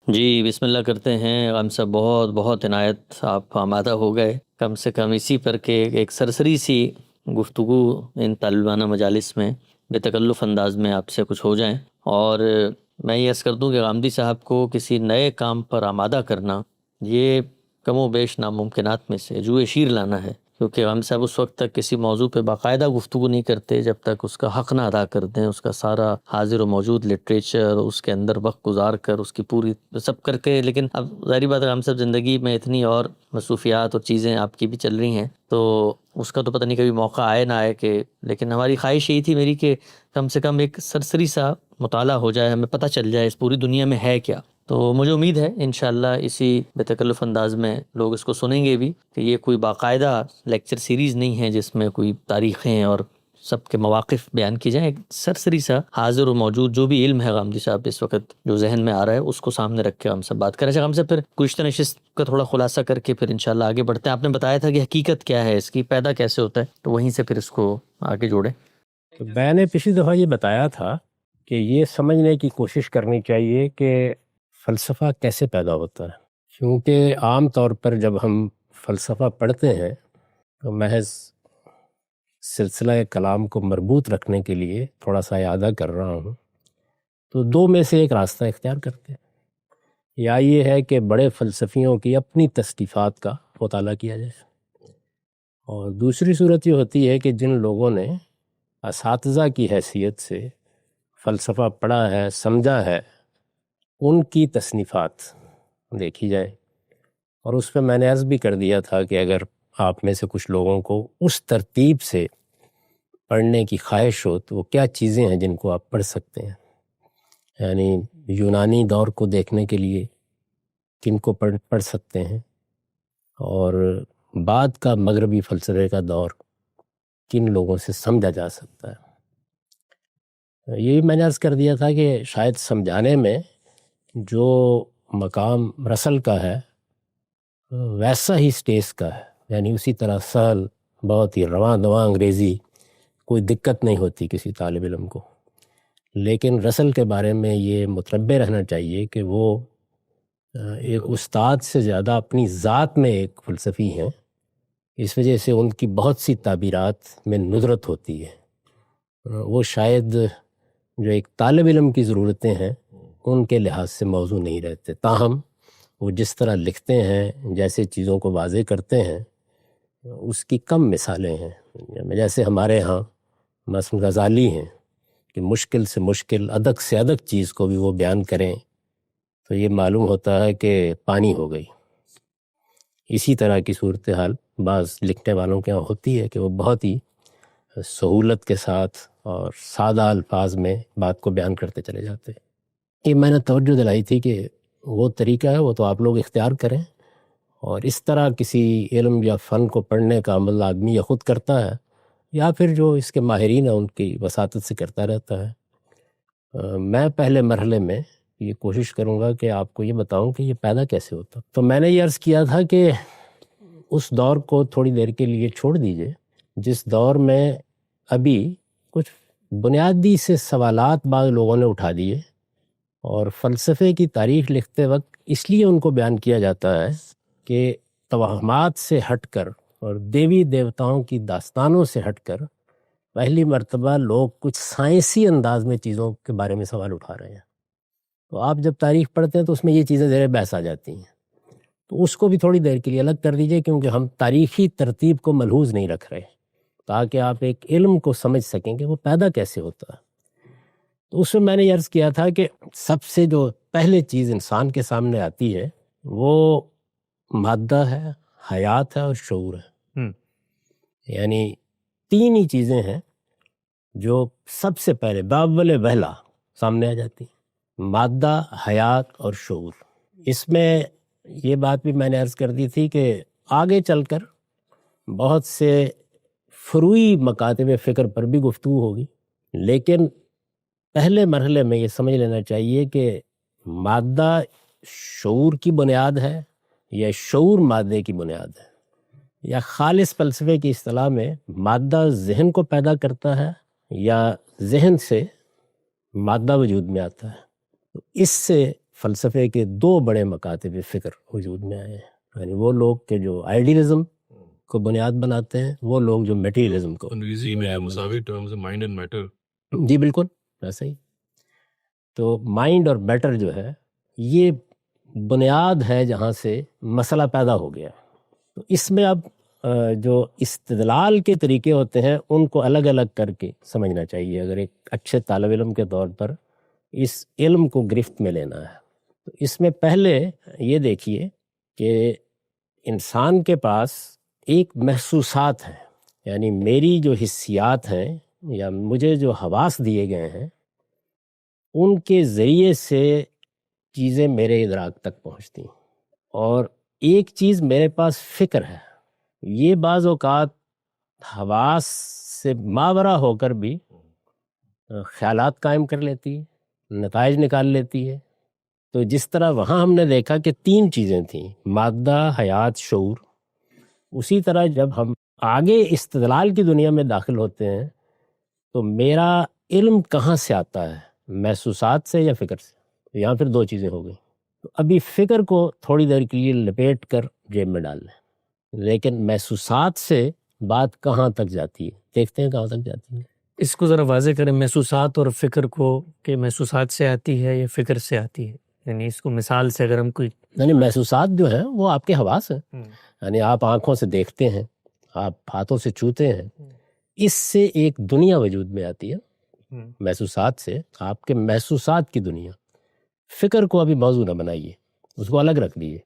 جی بسم اللہ کرتے ہیں۔ ہم سب بہت بہت عنایت آپ آمادہ ہو گئے، کم سے کم اسی پر کہ ایک سرسری سی گفتگو ان طالبانہ مجالس میں بے تکلف انداز میں آپ سے کچھ ہو جائیں۔ اور میں یہ عرض کر دوں کہ غامدی صاحب کو کسی نئے کام پر آمادہ کرنا یہ کم و بیش ناممکنات میں سے جوئے شیر لانا ہے، کیونکہ ہم صاحب اس وقت تک کسی موضوع پہ باقاعدہ گفتگو نہیں کرتے جب تک اس کا حق نہ ادا کر دیں، اس کا سارا حاضر و موجود لٹریچر اس کے اندر وقت گزار کر اس کی پوری سب کر کے۔ لیکن اب ظاہری بات ہے ہم سب زندگی میں اتنی اور مصروفیات اور چیزیں آپ کی بھی چل رہی ہیں، تو اس کا تو پتہ نہیں کبھی موقع آئے نہ آئے کہ، لیکن ہماری خواہش یہی تھی میری کہ کم سے کم ایک سرسری سا مطالعہ ہو جائے، ہمیں پتہ چل جائے اس پوری دنیا میں ہے کیا۔ تو مجھے امید ہے انشاءاللہ اسی بے تکلف انداز میں لوگ اس کو سنیں گے بھی، کہ یہ کوئی باقاعدہ لیکچر سیریز نہیں ہے جس میں کوئی تاریخیں اور سب کے مواقف بیان کی جائیں۔ ایک سرسری سا حاضر و موجود جو بھی علم ہے غامدی صاحب اس وقت جو ذہن میں آ رہا ہے اس کو سامنے رکھ کے ہم سب بات کریں۔ ہم سے پھر گزشتہ نشست کا تھوڑا خلاصہ کر کے پھر انشاءاللہ آگے بڑھتے ہیں۔ آپ نے بتایا تھا کہ حقیقت کیا ہے اس کی، پیدا کیسے ہوتا ہے، تو وہیں سے پھر اس کو آگے جوڑیں۔ تو میں نے پچھلی دفعہ یہ بتایا تھا کہ یہ سمجھنے کی کوشش کرنی چاہیے کہ فلسفہ کیسے پیدا ہوتا ہے، کیونکہ عام طور پر جب ہم فلسفہ پڑھتے ہیں تو محض سلسلہ کلام کو مربوط رکھنے کے لیے تھوڑا سا اعادہ کر رہا ہوں، تو دو میں سے ایک راستہ اختیار کرتے ہیں، یا یہ ہے کہ بڑے فلسفیوں کی اپنی تصنیفات کا مطالعہ کیا جائے، اور دوسری صورت یہ ہوتی ہے کہ جن لوگوں نے اساتذہ کی حیثیت سے فلسفہ پڑھا ہے، سمجھا ہے، ان کی تصنیفات دیکھی جائیں۔ اور اس پہ میں نے عرض بھی کر دیا تھا کہ اگر آپ میں سے کچھ لوگوں کو اس ترتیب سے پڑھنے کی خواہش ہو تو وہ کیا چیزیں ہیں جن کو آپ پڑھ سکتے ہیں، یعنی یونانی دور کو دیکھنے کے لیے کن کو پڑھ سکتے ہیں، اور بعد کا مغربی فلسفے کا دور کن لوگوں سے سمجھا جا سکتا ہے۔ یہ بھی میں نے عرض کر دیا تھا کہ شاید سمجھانے میں جو مقام رسل کا ہے ویسا ہی سٹیس کا ہے، یعنی اسی طرح سہل، بہت ہی رواں دواں انگریزی، کوئی دقت نہیں ہوتی کسی طالب علم کو۔ لیکن رسل کے بارے میں یہ متنبہ رہنا چاہیے کہ وہ ایک استاد سے زیادہ اپنی ذات میں ایک فلسفی ہیں، اس وجہ سے ان کی بہت سی تعبیرات میں ندرت ہوتی ہے، وہ شاید جو ایک طالب علم کی ضرورتیں ہیں ان کے لحاظ سے موضوع نہیں رہتے، تاہم وہ جس طرح لکھتے ہیں، جیسے چیزوں کو واضح کرتے ہیں، اس کی کم مثالیں ہیں۔ جیسے ہمارے ہاں مثلا غزالی ہیں کہ مشکل سے مشکل، ادق سے ادق چیز کو بھی وہ بیان کریں تو یہ معلوم ہوتا ہے کہ پانی ہو گئی۔ اسی طرح کی صورتحال بعض لکھنے والوں کے یہاں ہوتی ہے کہ وہ بہت ہی سہولت کے ساتھ اور سادہ الفاظ میں بات کو بیان کرتے چلے جاتے ہیں۔ یہ میں نے توجہ دلائی تھی کہ وہ طریقہ ہے وہ تو آپ لوگ اختیار کریں، اور اس طرح کسی علم یا فن کو پڑھنے کا عمل آدمی یا خود کرتا ہے یا پھر جو اس کے ماہرین ہیں ان کی وساطت سے کرتا رہتا ہے۔ میں پہلے مرحلے میں یہ کوشش کروں گا کہ آپ کو یہ بتاؤں کہ یہ پیدا کیسے ہوتا۔ تو میں نے یہ عرض کیا تھا کہ اس دور کو تھوڑی دیر کے لیے چھوڑ دیجئے جس دور میں ابھی کچھ بنیادی سے سوالات بعض لوگوں نے اٹھا دیے، اور فلسفے کی تاریخ لکھتے وقت اس لیے ان کو بیان کیا جاتا ہے کہ توہمات سے ہٹ کر اور دیوی دیوتاؤں کی داستانوں سے ہٹ کر پہلی مرتبہ لوگ کچھ سائنسی انداز میں چیزوں کے بارے میں سوال اٹھا رہے ہیں۔ تو آپ جب تاریخ پڑھتے ہیں تو اس میں یہ چیزیں زیر بحث آ جاتی ہیں، تو اس کو بھی تھوڑی دیر کے لیے الگ کر دیجئے، کیونکہ ہم تاریخی ترتیب کو ملحوظ نہیں رکھ رہے، تاکہ آپ ایک علم کو سمجھ سکیں کہ وہ پیدا کیسے ہوتا ہے۔ تو اس میں نے یہ عرض کیا تھا کہ سب سے جو پہلے چیز انسان کے سامنے آتی ہے وہ مادہ ہے، حیات ہے اور شعور ہے۔ یعنی تین ہی چیزیں ہیں جو سب سے پہلے باول وہلا سامنے آ جاتی ہیں، مادہ، حیات اور شعور۔ اس میں یہ بات بھی میں نے عرض کر دی تھی کہ آگے چل کر بہت سے فروعی مکاتب فکر پر بھی گفتگو ہوگی، لیکن پہلے مرحلے میں یہ سمجھ لینا چاہیے کہ مادہ شعور کی بنیاد ہے یا شعور مادے کی بنیاد ہے، یا خالص فلسفے کی اصطلاح میں مادہ ذہن کو پیدا کرتا ہے یا ذہن سے مادہ وجود میں آتا ہے۔ تو اس سے فلسفے کے دو بڑے مکاتب فکر وجود میں آئے ہیں، یعنی وہ لوگ کہ جو آئیڈیلزم کو بنیاد بناتے ہیں، وہ لوگ جو میٹیریلزم کو انگریزی میں مساوی ٹرمز مائنڈ اینڈ میٹر. جی بالکل ایسا ہی. تو مائنڈ اور میٹر جو ہے یہ بنیاد ہے جہاں سے مسئلہ پیدا ہو گیا. تو اس میں اب جو استدلال کے طریقے ہوتے ہیں ان کو الگ الگ کر کے سمجھنا چاہیے اگر ایک اچھے طالب علم کے طور پر اس علم کو گرفت میں لینا ہے. تو اس میں پہلے یہ دیکھیے کہ انسان کے پاس ایک محسوسات ہیں، یعنی میری جو حسیات ہیں یا مجھے جو حواس دیے گئے ہیں ان کے ذریعے سے چیزیں میرے ادراک تک پہنچتی ہیں. اور ایک چیز میرے پاس فکر ہے، یہ بعض اوقات حواس سے ماورا ہو کر بھی خیالات قائم کر لیتی ہے، نتائج نکال لیتی ہے. تو جس طرح وہاں ہم نے دیکھا کہ تین چیزیں تھیں، مادہ، حیات، شعور، اسی طرح جب ہم آگے استدلال کی دنیا میں داخل ہوتے ہیں تو میرا علم کہاں سے آتا ہے، محسوسات سے یا فکر سے؟ یہاں پھر دو چیزیں ہو گئیں. تو ابھی فکر کو تھوڑی دیر کے لیے لپیٹ کر جیب میں ڈال لیں، لیکن محسوسات سے بات کہاں تک جاتی ہے، دیکھتے ہیں کہاں تک جاتی ہے. اس کو ذرا واضح کریں، محسوسات اور فکر کو، کہ محسوسات سے آتی ہے یا فکر سے آتی ہے؟ یعنی اس کو مثال سے اگر ہم کوئی، یعنی محسوسات جو ہیں وہ آپ کے حواس ہیں، یعنی آپ آنکھوں سے دیکھتے ہیں، آپ ہاتھوں سے چھوتے ہیں، اس سے ایک دنیا وجود میں آتی ہے. محسوسات سے آپ کے محسوسات کی دنیا. فکر کو ابھی موضوع نہ بنائیے، اس کو الگ رکھ دیجیے.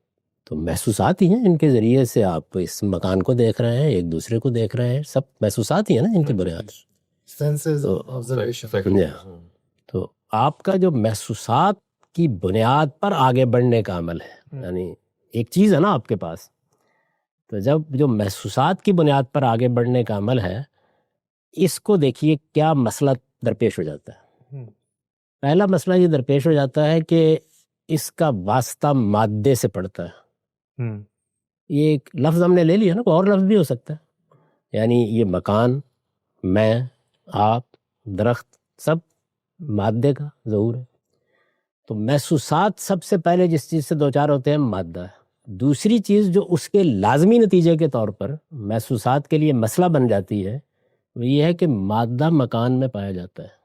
تو محسوسات ہی ہیں، ان کے ذریعے سے آپ اس مکان کو دیکھ رہے ہیں، ایک دوسرے کو دیکھ رہے ہیں، سب محسوسات ہی ہیں نا جن کے بنیاد. تو آپ کا جو محسوسات کی بنیاد پر آگے بڑھنے کا عمل ہے، یعنی ایک چیز ہے نا آپ کے پاس، تو جب جو محسوسات کی بنیاد پر آگے بڑھنے کا عمل ہے، اس کو دیکھیے کیا مسئلہ درپیش ہو جاتا ہے. پہلا مسئلہ یہ درپیش ہو جاتا ہے کہ اس کا واسطہ مادے سے پڑتا ہے. یہ ایک لفظ ہم نے لے لیا نا، کوئی اور لفظ بھی ہو سکتا ہے، یعنی یہ مکان، میں، آپ، درخت، سب مادے کا ظہور ہے. تو محسوسات سب سے پہلے جس چیز سے دوچار ہوتے ہیں مادہ ہے. دوسری چیز جو اس کے لازمی نتیجے کے طور پر محسوسات کے لیے مسئلہ بن جاتی ہے وہ یہ ہے کہ مادہ مکان میں پایا جاتا ہے.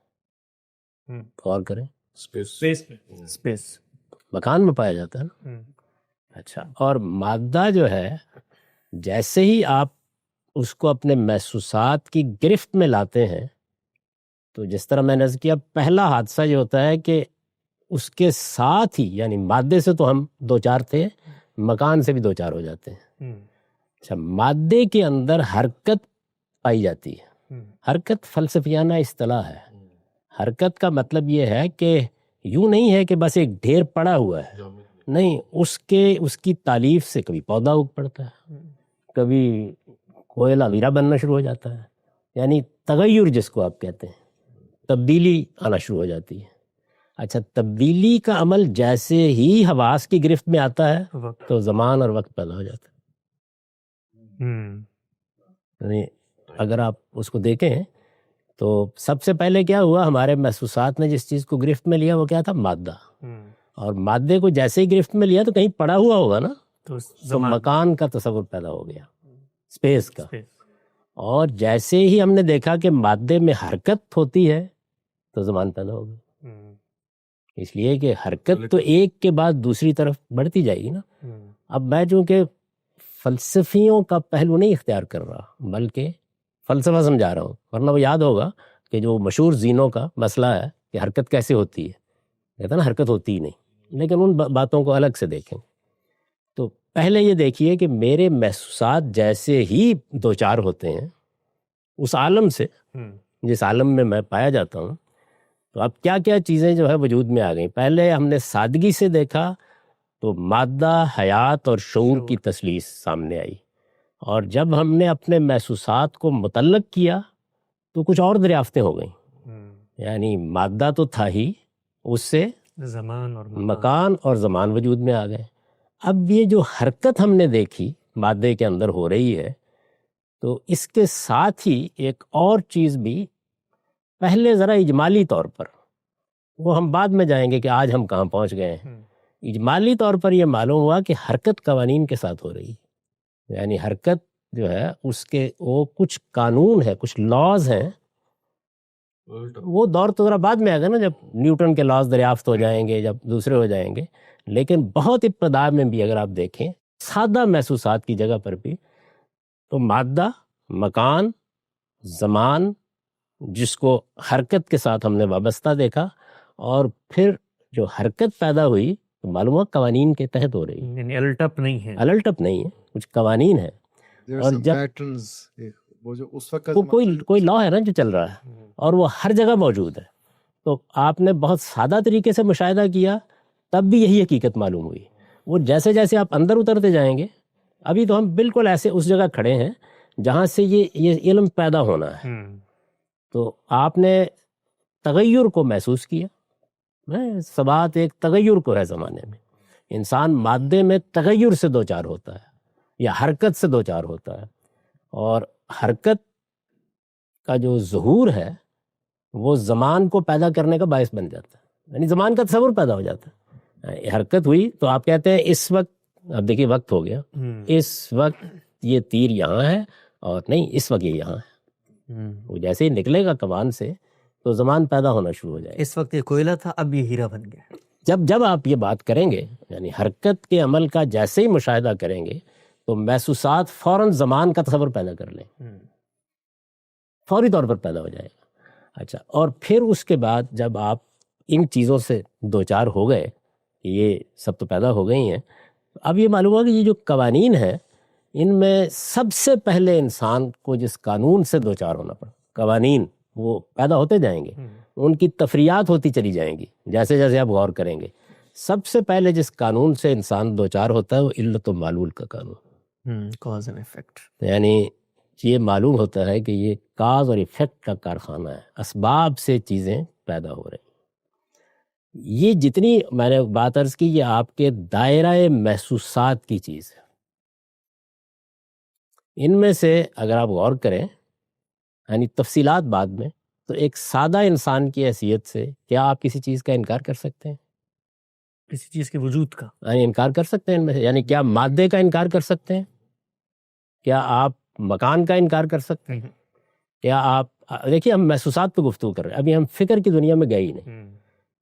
غور کریں، اسپیس مکان میں پایا جاتا ہے نا. اچھا، اور مادہ جو ہے جیسے ہی آپ اس کو اپنے محسوسات کی گرفت میں لاتے ہیں تو جس طرح میں نے عرض کیا، پہلا حادثہ یہ ہوتا ہے کہ اس کے ساتھ ہی، یعنی مادے سے تو ہم دو چار تھے، مکان سے بھی دو چار ہو جاتے ہیں. اچھا، مادے کے اندر حرکت پائی جاتی ہے. حرکت فلسفیانہ اصطلاح ہے. حرکت کا مطلب یہ ہے کہ یوں نہیں ہے کہ بس ایک ڈھیر پڑا ہوا ہے، نہیں، اس کی تالیف سے کبھی پودا اگ پڑتا ہے، کبھی کوئلہ ویرا بننا شروع ہو جاتا ہے، یعنی تغیر جس کو آپ کہتے ہیں، تبدیلی آنا شروع ہو جاتی ہے. اچھا، تبدیلی کا عمل جیسے ہی حواس کی گرفت میں آتا ہے تو زمان اور وقت پیدا ہو جاتا ہے. یعنی اگر آپ اس کو دیکھیں تو سب سے پہلے کیا ہوا، ہمارے محسوسات نے جس چیز کو گرفت میں لیا وہ کیا تھا، مادہ. اور مادے کو جیسے ہی گرفت میں لیا تو کہیں پڑا ہوا ہوگا نا، تو مکان کا تصور پیدا ہو گیا، اسپیس کا. اور جیسے ہی ہم نے دیکھا کہ مادے میں حرکت ہوتی ہے تو زمان پیدا ہو گیا، اس لیے کہ حرکت تو ایک کے بعد دوسری طرف بڑھتی جائے گی نا. اب میں چونکہ فلسفیوں کا پہلو نہیں اختیار کر رہا بلکہ فلسفہ سمجھا رہا ہوں، ورنہ وہ یاد ہوگا کہ جو مشہور زینوں کا مسئلہ ہے کہ حرکت کیسے ہوتی ہے، کہتا نا حرکت ہوتی ہی نہیں. لیکن ان باتوں کو الگ سے دیکھیں. تو پہلے یہ دیکھیے کہ میرے محسوسات جیسے ہی دو چار ہوتے ہیں اس عالم سے جس عالم میں پایا جاتا ہوں، تو اب کیا کیا چیزیں جو ہے وجود میں آ گئیں. پہلے ہم نے سادگی سے دیکھا تو مادہ، حیات اور شعور کی تثلیث سامنے آئی. اور جب ہم نے اپنے محسوسات کو متعلق کیا تو کچھ اور دریافتیں ہو گئیں. یعنی مادہ تو تھا ہی، اس سے زمان اور مکان اور زمان وجود میں آ گئے. اب یہ جو حرکت ہم نے دیکھی مادے کے اندر ہو رہی ہے، تو اس کے ساتھ ہی ایک اور چیز بھی پہلے ذرا اجمالی طور پر، وہ ہم بعد میں جائیں گے کہ آج ہم کہاں پہنچ گئے ہیں، اجمالی طور پر یہ معلوم ہوا کہ حرکت قوانین کے ساتھ ہو رہی ہے، یعنی حرکت جو ہے اس کے وہ کچھ قانون ہے، کچھ لاز ہیں. وہ دور تو ذرا بعد میں آئے گا نا، جب نیوٹن کے لاز دریافت ہو جائیں گے، جب دوسرے ہو جائیں گے. لیکن بہت ابتدا میں بھی اگر آپ دیکھیں سادہ محسوسات کی جگہ پر بھی تو مادہ، مکان، زمان، جس کو حرکت کے ساتھ ہم نے وابستہ دیکھا، اور پھر جو حرکت پیدا ہوئی تو معلوم ہوا قوانین کے تحت ہو رہی ہے، یعنی الٹپ نہیں ہے. الٹپ نہیں ہے، کچھ قوانین ہیں. اور جب وہ جو اس وقت کوئی لا ہے نا جو چل رہا ہے اور وہ ہر جگہ موجود ہے، تو آپ نے بہت سادہ طریقے سے مشاہدہ کیا تب بھی یہی حقیقت معلوم ہوئی. وہ جیسے جیسے آپ اندر اترتے جائیں گے، ابھی تو ہم بالکل ایسے اس جگہ کھڑے ہیں جہاں سے یہ علم پیدا ہونا ہے، تو آپ نے تغیر کو محسوس کیا. ثبات ایک تغیر کو ہے زمانے میں، انسان مادے میں تغیر سے دوچار ہوتا ہے یا حرکت سے دوچار ہوتا ہے، اور حرکت کا جو ظہور ہے وہ زمان کو پیدا کرنے کا باعث بن جاتا ہے، یعنی زمان کا تصور پیدا ہو جاتا ہے. حرکت ہوئی تو آپ کہتے ہیں اس وقت، اب دیکھیے وقت ہو گیا، اس وقت یہ تیر یہاں ہے، اور نہیں اس وقت یہ یہاں ہے. وہ جیسے ہی نکلے گا کمان سے تو زمان پیدا ہونا شروع ہو جائے گا. اس وقت یہ کوئلہ تھا، اب یہ ہیرا بن گیا. جب آپ یہ بات کریں گے، یعنی حرکت کے عمل کا جیسے ہی مشاہدہ کریں گے تو محسوسات فوراً زمان کا تصور پیدا کر لیں، فوری طور پر پیدا ہو جائے گا. اچھا، اور پھر اس کے بعد جب آپ ان چیزوں سے دوچار ہو گئے، یہ سب تو پیدا ہو گئی ہیں، اب یہ معلوم ہوا کہ یہ جو قوانین ہیں ان میں سب سے پہلے انسان کو جس قانون سے دوچار ہونا پڑا، قوانین وہ پیدا ہوتے جائیں گے، ان کی تفریعات ہوتی چلی جائیں گی جیسے جیسے آپ غور کریں گے. سب سے پہلے جس قانون سے انسان دوچار ہوتا ہے وہ علت و معلول کا قانون، کاز اینڈ ایفیکٹ. یعنی یہ معلوم ہوتا ہے کہ یہ کاز اور ایفیکٹ کا کارخانہ ہے، اسباب سے چیزیں پیدا ہو رہی. یہ جتنی میں نے بات عرض کی، یہ آپ کے دائرہ محسوسات کی چیز ہے. ان میں سے اگر آپ غور کریں، یعنی تفصیلات بعد میں، تو ایک سادہ انسان کی حیثیت سے کیا آپ کسی چیز کا انکار کر سکتے ہیں؟ کسی چیز کے وجود کا یعنی انکار کر سکتے ہیں ان میں سے، یعنی کیا مادے کا انکار کر سکتے ہیں؟ کیا آپ مکان کا انکار کر سکتے ہیں؟ کیا آپ دیکھیے ہم محسوسات پہ گفتگو کر رہے ہیں، ابھی ہم فکر کی دنیا میں گئے ہی نہیں.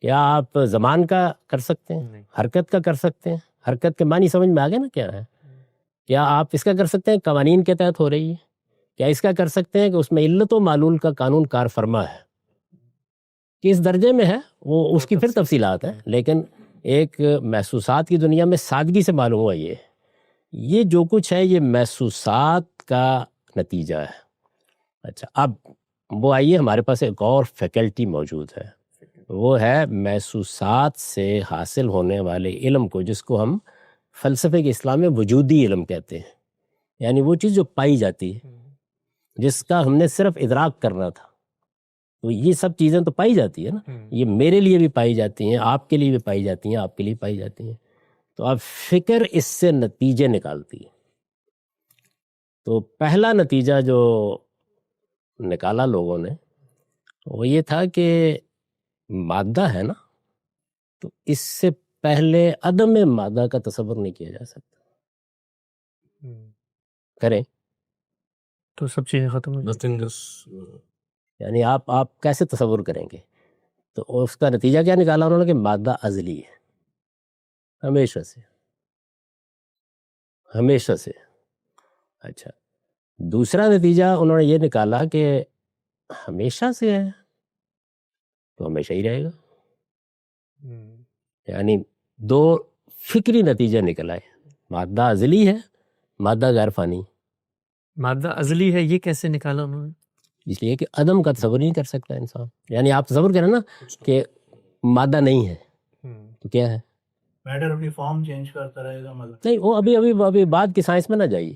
کیا آپ زمان کا کر سکتے ہیں؟ حرکت کا کر سکتے ہیں؟ حرکت کے معنی سمجھ میں آ گئے نا کیا ہے؟ کیا آپ اس کا کر سکتے ہیں قوانین کے تحت ہو رہی ہے؟ کیا اس کا کر سکتے ہیں کہ اس میں علت و معلول کا قانون کار فرما ہے؟ کس درجے میں ہے وہ اس کی پھر تفصیلات ہیں، لیکن ایک محسوسات کی دنیا میں سادگی سے معلوم ہوا یہ جو کچھ ہے یہ محسوسات کا نتیجہ ہے. اچھا، اب وہ آئیے، ہمارے پاس ایک اور فیکلٹی موجود ہے، وہ ہے محسوسات سے حاصل ہونے والے علم کو، جس کو ہم فلسفے کے اسلام میں وجودی علم کہتے ہیں. یعنی وہ چیز جو پائی جاتی ہے، جس کا ہم نے صرف ادراک کرنا تھا. تو یہ سب چیزیں تو پائی جاتی ہے نا، یہ میرے لیے بھی پائی جاتی ہیں، آپ کے لیے بھی پائی جاتی ہیں، آپ کے لیے پائی جاتی ہیں. تو اب فکر اس سے نتیجے نکالتی ہے. تو پہلا نتیجہ جو نکالا لوگوں نے وہ یہ تھا کہ مادہ ہے نا، تو اس سے پہلے عدم مادہ کا تصور نہیں کیا جا سکتا. کریں تو سب چیزیں ختم ہو جائیں. Nothing is یعنی آپ کیسے تصور کریں گے؟ تو اس کا نتیجہ کیا نکالا انہوں نے کہ مادہ ازلی ہے، ہمیشہ سے. اچھا، دوسرا نتیجہ انہوں نے یہ نکالا کہ ہمیشہ سے ہے تو ہمیشہ ہی رہے گا. یعنی دو فکری نتیجہ نکلا ہے، مادہ ازلی ہے، مادہ غیر فانی. مادہ ازلی ہے، یہ کیسے نکالا انہوں نے؟ اس لیے کہ عدم کا تصور نہیں کر سکتا انسان. یعنی آپ تصور کریں نا کہ مادہ نہیں ہے تو کیا ہے؟ میٹر اپنی فارم چینج کرتا رہے گا، مطلب نہیں، وہ ابھی بعد کی سائنس میں نہ جائیے.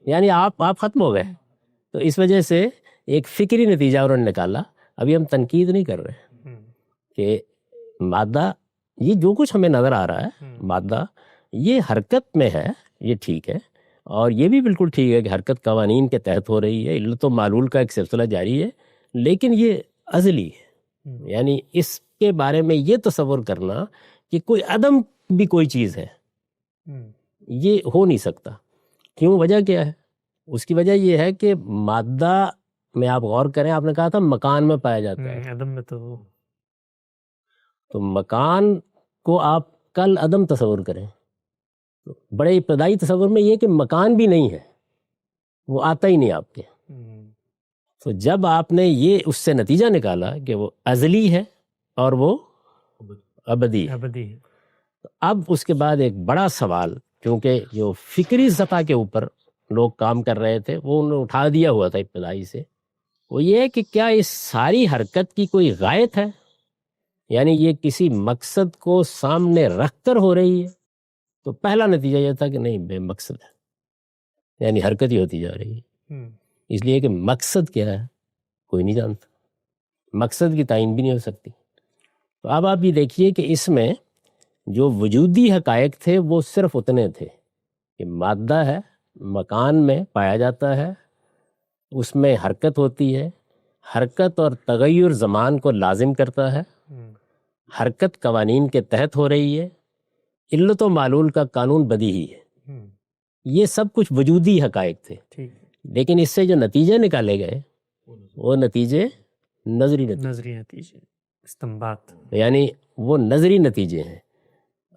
یعنی آپ ختم ہو گئے. تو اس وجہ سے ایک فکری نتیجہ انہوں نے نکالا. ابھی ہم تنقید نہیں کر رہے کہ مادہ، یہ جو کچھ ہمیں نظر آ رہا ہے مادہ، یہ حرکت میں ہے، یہ ٹھیک ہے، اور یہ بھی بالکل ٹھیک ہے کہ حرکت قوانین کے تحت ہو رہی ہے، علت و معلول کا ایک سلسلہ جاری ہے، لیکن یہ ازلی ہے. یعنی اس کے بارے میں یہ تصور کرنا کہ کوئی عدم بھی کوئی چیز ہے، یہ ہو نہیں سکتا۔ کیوں؟ وجہ کیا ہے؟ اس کی وجہ یہ ہے کہ مادہ میں آپ غور کریں، آپ نے کہا تھا مکان میں پایا جاتا ہے، عدم میں تو مکان کو آپ کل عدم تصور کریں، بڑے ابتدائی تصور میں یہ کہ مکان بھی نہیں ہے، وہ آتا ہی نہیں آپ کے۔ تو جب آپ نے یہ اس سے نتیجہ نکالا کہ وہ ازلی ہے اور وہ ابدی ہے، تو اب اس کے بعد ایک بڑا سوال، کیونکہ جو فکری سطح کے اوپر لوگ کام کر رہے تھے وہ انہوں نے اٹھا دیا ہوا تھا ابتدائی سے، وہ یہ ہے کہ کیا اس ساری حرکت کی کوئی غایت ہے، یعنی یہ کسی مقصد کو سامنے رکھ کر ہو رہی ہے؟ تو پہلا نتیجہ یہ تھا کہ نہیں، بے مقصد ہے، یعنی حرکت ہی ہوتی جا رہی ہے، اس لیے کہ مقصد کیا ہے کوئی نہیں جانتا، مقصد کی تعین بھی نہیں ہو سکتی۔ تو اب آپ یہ دیکھیے کہ اس میں جو وجودی حقائق تھے وہ صرف اتنے تھے کہ مادہ ہے، مکان میں پایا جاتا ہے، اس میں حرکت ہوتی ہے، حرکت اور تغیر زمان کو لازم کرتا ہے، حرکت قوانین کے تحت ہو رہی ہے، علت و معلول کا قانون بدیہی ہے، یہ سب کچھ وجودی حقائق تھے۔ لیکن اس سے جو نتیجے نکالے گئے وہ نتیجے نظری نتیجے استنباط، یعنی وہ نظری نتیجے ہیں،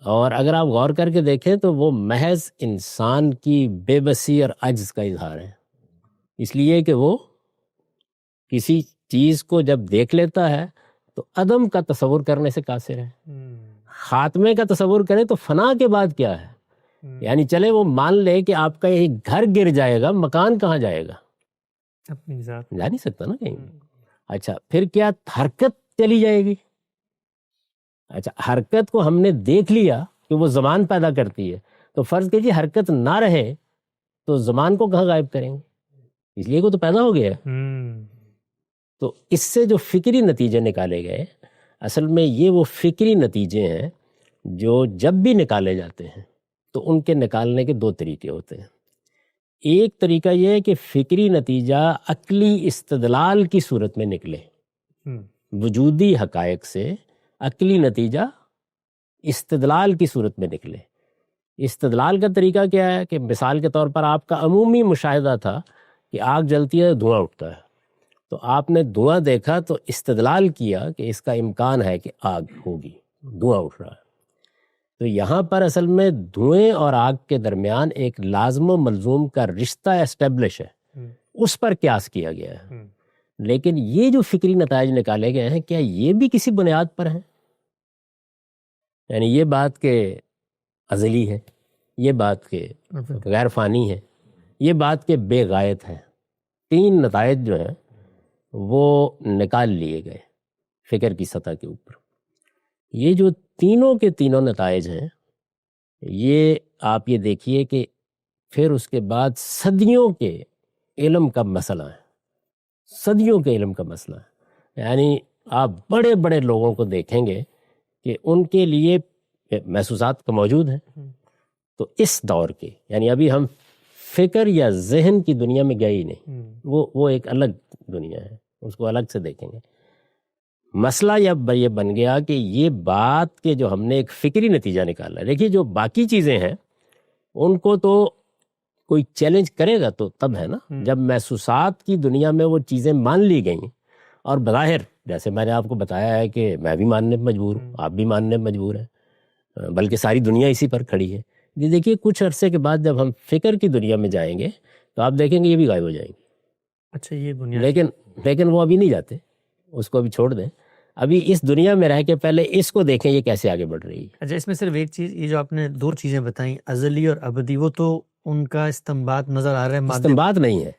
اور اگر آپ غور کر کے دیکھیں تو وہ محض انسان کی بے بسی اور عجز کا اظہار ہے، اس لیے کہ وہ کسی چیز کو جب دیکھ لیتا ہے تو عدم کا تصور کرنے سے قاصر ہے، خاتمے کا تصور کرے تو فنا کے بعد کیا ہے، یعنی چلے وہ مان لے کہ آپ کا یہ گھر گر جائے گا، مکان کہاں جائے گا؟ اپنی ذات جا نہیں سکتا نا کہیں۔ اچھا پھر کیا حرکت چلی جائے گی؟ اچھا حرکت کو ہم نے دیکھ لیا کہ وہ زمان پیدا کرتی ہے، تو فرض کیجیے حرکت نہ رہے تو زمان کو کہاں غائب کریں گے؟ اس لیے وہ تو پیدا ہو گیا ہے۔ تو اس سے جو فکری نتیجے نکالے گئے، اصل میں یہ وہ فکری نتیجے ہیں جو جب بھی نکالے جاتے ہیں تو ان کے نکالنے کے دو طریقے ہوتے ہیں۔ ایک طریقہ یہ ہے کہ فکری نتیجہ عقلی استدلال کی صورت میں نکلے، وجودی حقائق سے عقلی نتیجہ استدلال کی صورت میں نکلے۔ استدلال کا طریقہ کیا ہے کہ مثال کے طور پر آپ کا عمومی مشاہدہ تھا کہ آگ جلتی ہے، دھواں اٹھتا ہے، تو آپ نے دھواں دیکھا تو استدلال کیا کہ اس کا امکان ہے کہ آگ ہوگی، دھواں اٹھ رہا ہے۔ تو یہاں پر اصل میں دھوئیں اور آگ کے درمیان ایک لازم و ملزوم کا رشتہ اسٹیبلش ہے، اس پر قیاس کیا گیا ہے۔ لیکن یہ جو فکری نتائج نکالے گئے ہیں، کیا یہ بھی کسی بنیاد پر ہیں؟ یعنی یہ بات کہ ازلی ہے، یہ بات کہ غیر فانی ہے، یہ بات کہ بے غایت ہے، تین نتائج جو ہیں وہ نکال لیے گئے فکر کی سطح کے اوپر۔ یہ جو تینوں کے تینوں نتائج ہیں، یہ آپ یہ دیکھیے کہ پھر اس کے بعد صدیوں کے علم کا مسئلہ ہے، صدیوں کے علم کا مسئلہ ہے۔ یعنی آپ بڑے بڑے لوگوں کو دیکھیں گے کہ ان کے لیے محسوسات تو موجود ہیں، تو اس دور کے، یعنی ابھی ہم فکر یا ذہن کی دنیا میں گئے ہی نہیں، وہ ایک الگ دنیا ہے، اس کو الگ سے دیکھیں گے۔ مسئلہ یہ بن گیا کہ یہ بات کہ جو ہم نے ایک فکری نتیجہ نکالا ہے، دیکھیے جو باقی چیزیں ہیں ان کو تو کوئی چیلنج کرے گا تو تب ہے نا، جب محسوسات کی دنیا میں وہ چیزیں مان لی گئیں، اور بظاہر جیسے میں نے آپ کو بتایا ہے کہ میں بھی ماننے پہ مجبور ہوں، آپ بھی ماننے پہ مجبور ہیں، بلکہ ساری دنیا اسی پر کھڑی ہے۔ یہ دیکھیے کچھ عرصے کے بعد جب ہم فکر کی دنیا میں جائیں گے تو آپ دیکھیں گے یہ بھی غائب ہو جائیں گے۔ اچھا یہ بنیاد، لیکن وہ ابھی نہیں جاتے، اس کو ابھی چھوڑ دیں، ابھی اس دنیا میں رہ کے پہلے اس کو دیکھیں یہ کیسے آگے بڑھ رہی ہے۔ اچھا اس میں صرف ایک چیز، یہ جو آپ نے دو چیزیں بتائیں ازلی اور ابدی، وہ تو ان کا استنباط نظر آ رہا ہے، استنباط نہیں ہے،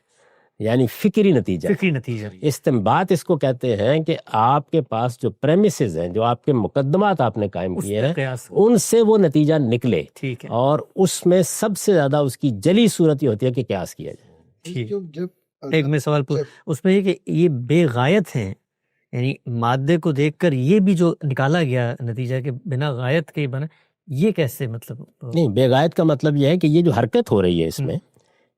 یعنی فکری نتیجہ۔ فکری نتیجہ، استنباط اس کو کہتے ہیں کہ آپ کے پاس جو پریمیسز ہیں، جو آپ کے مقدمات آپ نے قائم کیے ہیں، ان سے وہ نتیجہ نکلے، ٹھیک ہے، اور اس میں سب سے زیادہ اس کی جلی صورت یہ ہوتی ہے کہ قیاس کیا جائے۔ ٹھیک۔ ایک میں سوال اس میں یہ کہ یہ بے غایت ہیں، یعنی مادے کو دیکھ کر یہ بھی جو نکالا گیا نتیجہ کہ بنا غایت کے بنا، یہ کیسے مطلب؟ نہیں، بے غایت کا مطلب یہ ہے کہ یہ جو حرکت ہو رہی ہے اس میں،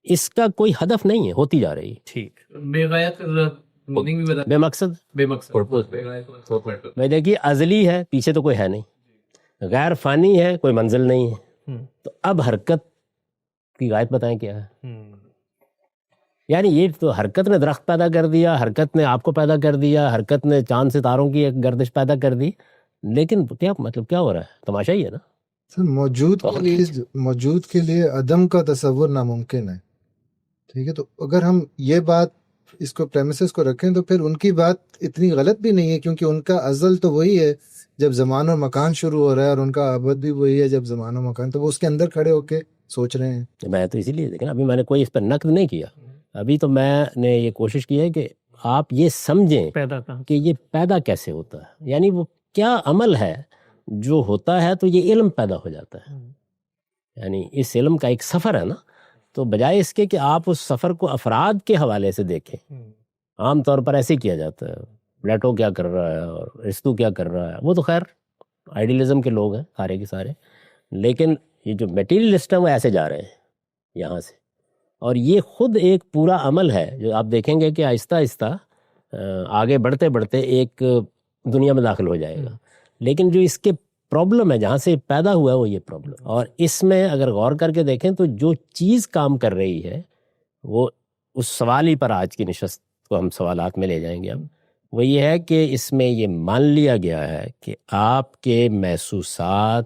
اس کا کوئی ہدف نہیں ہے، ہوتی جا رہی ہے۔ ٹھیک، بے غایت بے مقصد، بے مقصد، میں دیکھیے ازلی ہے، پیچھے تو کوئی ہے نہیں، غیر فانی ہے، کوئی منزل نہیں ہے، تو اب حرکت کی غایت بتائیں کیا ہے؟ یعنی یہ تو حرکت نے درخت پیدا کر دیا، حرکت نے آپ کو پیدا کر دیا، حرکت نے چاند ستاروں کی ایک گردش پیدا کر دی، لیکن کیا مطلب کیا ہو رہا ہے؟ تماشا ہی ہے نا. سر موجود کے لیے عدم کا تصور ناممکن ہے، ٹھیک ہے. تو اگر ہم یہ بات اس کو پریمیسز کو رکھیں تو پھر ان کی بات اتنی غلط بھی نہیں ہے، کیونکہ ان کا ازل تو وہی ہے جب زمان و مکان شروع ہو رہا ہے، اور ان کا ابد بھی وہی ہے جب زمان و مکان، تو وہ اس کے اندر کھڑے ہو کے سوچ رہے ہیں. میں تو اسی لیے دیکھیں ابھی میں نے کوئی اس پر نقد نہیں کیا، ابھی تو میں نے یہ کوشش کی ہے کہ آپ یہ سمجھیں پیدا کہاں کہ یہ پیدا کیسے ہوتا ہے، یعنی وہ کیا عمل ہے جو ہوتا ہے تو یہ علم پیدا ہو جاتا ہے. یعنی اس علم کا ایک سفر ہے نا، تو بجائے اس کے کہ آپ اس سفر کو افراد کے حوالے سے دیکھیں، عام طور پر ایسے کیا جاتا ہے، پلیٹو کیا کر رہا ہے اور ارسطو کیا کر رہا ہے، وہ تو خیر آئیڈیلزم کے لوگ ہیں سارے کے سارے، لیکن یہ جو میٹیریلسٹ ہیں وہ ایسے جا رہے ہیں یہاں سے. اور یہ خود ایک پورا عمل ہے جو آپ دیکھیں گے کہ آہستہ آہستہ آگے بڑھتے بڑھتے ایک دنیا میں داخل ہو جائے گا. لیکن جو اس کے پرابلم ہے جہاں سے پیدا ہوا ہے وہ یہ پرابلم، اور اس میں اگر غور کر کے دیکھیں تو جو چیز کام کر رہی ہے وہ اس سوال ہی پر آج کی نشست کو ہم سوالات میں لے جائیں گے. اب وہ یہ ہے کہ اس میں یہ مان لیا گیا ہے کہ آپ کے محسوسات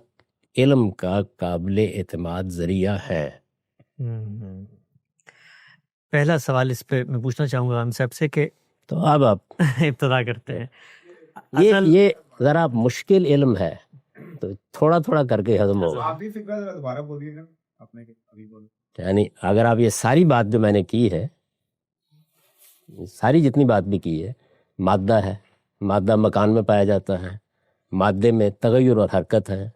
علم کا قابل اعتماد ذریعہ ہے. پہلا سوال اس پہ میں پوچھنا چاہوں گا ہم صاحب سے کہ تو اب آپ ابتدا کرتے ہیں. یہ ذرا مشکل علم ہے تو تھوڑا تھوڑا کر کے ہضم ہوگا. یعنی اگر آپ یہ ساری بات جو میں نے کی ہے، ساری جتنی بات بھی کی ہے، مادہ ہے، مادہ مکان میں پایا جاتا ہے، مادے میں تغیر اور حرکت ہے،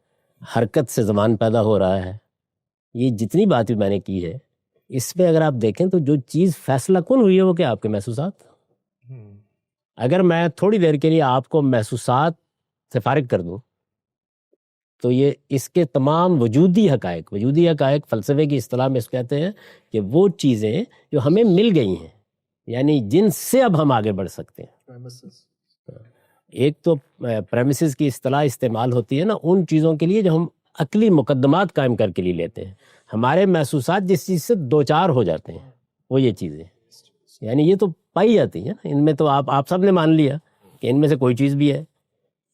حرکت سے زمان پیدا ہو رہا ہے، یہ جتنی بات بھی میں نے کی ہے، اس میں اگر آپ دیکھیں تو جو چیز فیصلہ کن ہوئی ہے وہ کیا؟ آپ کے محسوسات. اگر میں تھوڑی دیر کے لیے آپ کو محسوسات سے فارغ کر دوں تو یہ اس کے تمام وجودی حقائق فلسفے کی اصطلاح میں اس کہتے ہیں کہ وہ چیزیں جو ہمیں مل گئی ہیں، یعنی جن سے اب ہم آگے بڑھ سکتے ہیں. ایک تو پریمیسز کی اصطلاح استعمال ہوتی ہے نا ان چیزوں کے لیے جو ہم عقلی مقدمات قائم کر کے لیے لیتے ہیں. ہمارے محسوسات جس چیز سے دو چار ہو جاتے ہیں وہ یہ چیزیں، یعنی یہ تو پائی جاتی ہیں، ان میں تو آپ سب نے مان لیا کہ ان میں سے کوئی چیز بھی ہے.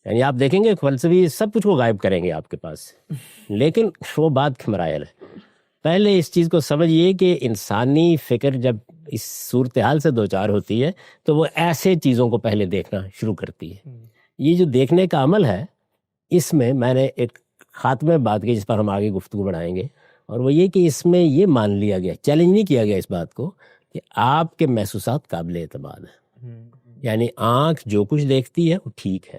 یعنی آپ دیکھیں گے فلسفی سب کچھ کو غائب کریں گے آپ کے پاس سے، لیکن وہ بات کے مراحل ہے. پہلے اس چیز کو سمجھیے کہ انسانی فکر جب اس صورتحال سے دوچار ہوتی ہے تو وہ ایسے چیزوں کو پہلے دیکھنا شروع کرتی ہے. یہ جو دیکھنے کا عمل ہے اس میں میں نے ایک خاتمے بات کی جس پر ہم آگے گفتگو بڑھائیں گے، اور وہ یہ کہ اس میں یہ مان لیا گیا، چیلنج نہیں کیا گیا اس بات کو کہ آپ کے محسوسات قابل اعتماد ہیں. یعنی آنکھ جو کچھ دیکھتی ہے وہ ٹھیک ہے،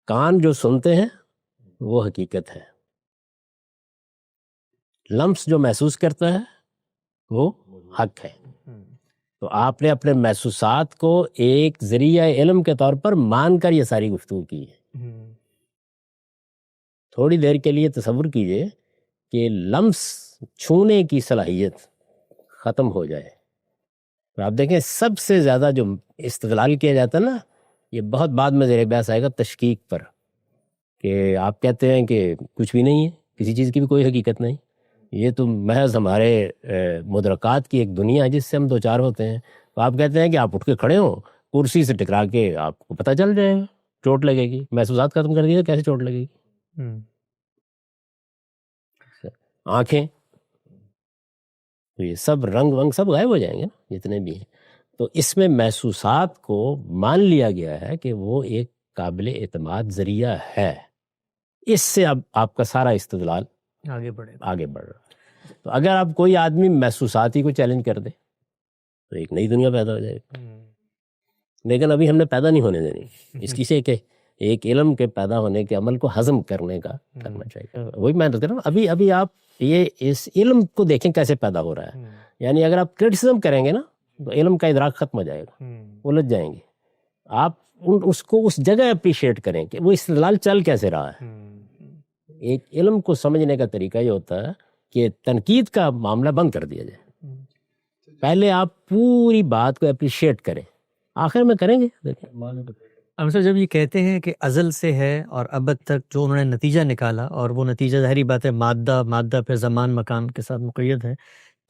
کان جو سنتے ہیں وہ حقیقت ہے، لمس جو محسوس کرتا ہے وہ حق ہے. تو آپ نے اپنے محسوسات کو ایک ذریعہ علم کے طور پر مان کر یہ ساری گفتگو کی ہے. تھوڑی دیر کے لیے تصور کیجئے کہ لمس چھونے کی صلاحیت ختم ہو جائے. آپ دیکھیں سب سے زیادہ جو استدلال کیا جاتا ہے نا، یہ بہت بعد میں زیر بحث آئے گا تشکیک پر، کہ آپ کہتے ہیں کہ کچھ بھی نہیں ہے، کسی چیز کی بھی کوئی حقیقت نہیں، یہ تو محض ہمارے مدرکات کی ایک دنیا ہے جس سے ہم دوچار ہوتے ہیں. تو آپ کہتے ہیں کہ آپ اٹھ کے کھڑے ہوں، کرسی سے ٹکرا کے آپ کو پتہ چل جائے گا، چوٹ لگے گی. محسوسات ختم کر دیے کیسے چوٹ لگے گی؟ آنکھیں، تو یہ سب رنگ ونگ سب غائب ہو جائیں گے نا جتنے بھی ہیں. تو اس میں محسوسات کو مان لیا گیا ہے کہ وہ ایک قابل اعتماد ذریعہ ہے. اس سے اب آپ کا سارا استدلال آگے بڑھ رہا. تو اگر آپ کوئی آدمی محسوسات ہی کو چیلنج کر دے تو ایک نئی دنیا پیدا ہو جائے گی. لیکن ابھی ہم نے پیدا نہیں ہونے دینی اس کی سے کہ ایک علم کے پیدا ہونے کے عمل کو ہضم کرنے کا کرنا چاہیے. وہی میں کہہ رہا ہوں، ابھی آپ یہ اس علم کو دیکھیں کیسے پیدا ہو رہا ہے. یعنی اگر آپ کرٹیسزم کریں گے نا تو علم کا ادراک ختم ہو جائے گا، الجھ جائیں گے. آپ اس کو اس جگہ اپریشیٹ کریں کہ وہ استدلال چل کیسے رہا ہے. ایک علم کو سمجھنے کا طریقہ یہ ہوتا ہے کہ تنقید کا معاملہ بند کر دیا جائے. پہلے آپ پوری بات کو اپریشیٹ کریں، آخر میں کریں گے. دیکھیں ہم جب یہ کہتے ہیں کہ ازل سے ہے اور ابد تک جو انہوں نے نتیجہ نکالا، اور وہ نتیجہ ظاہری بات ہے مادہ پھر زمان مکان کے ساتھ مقید ہے،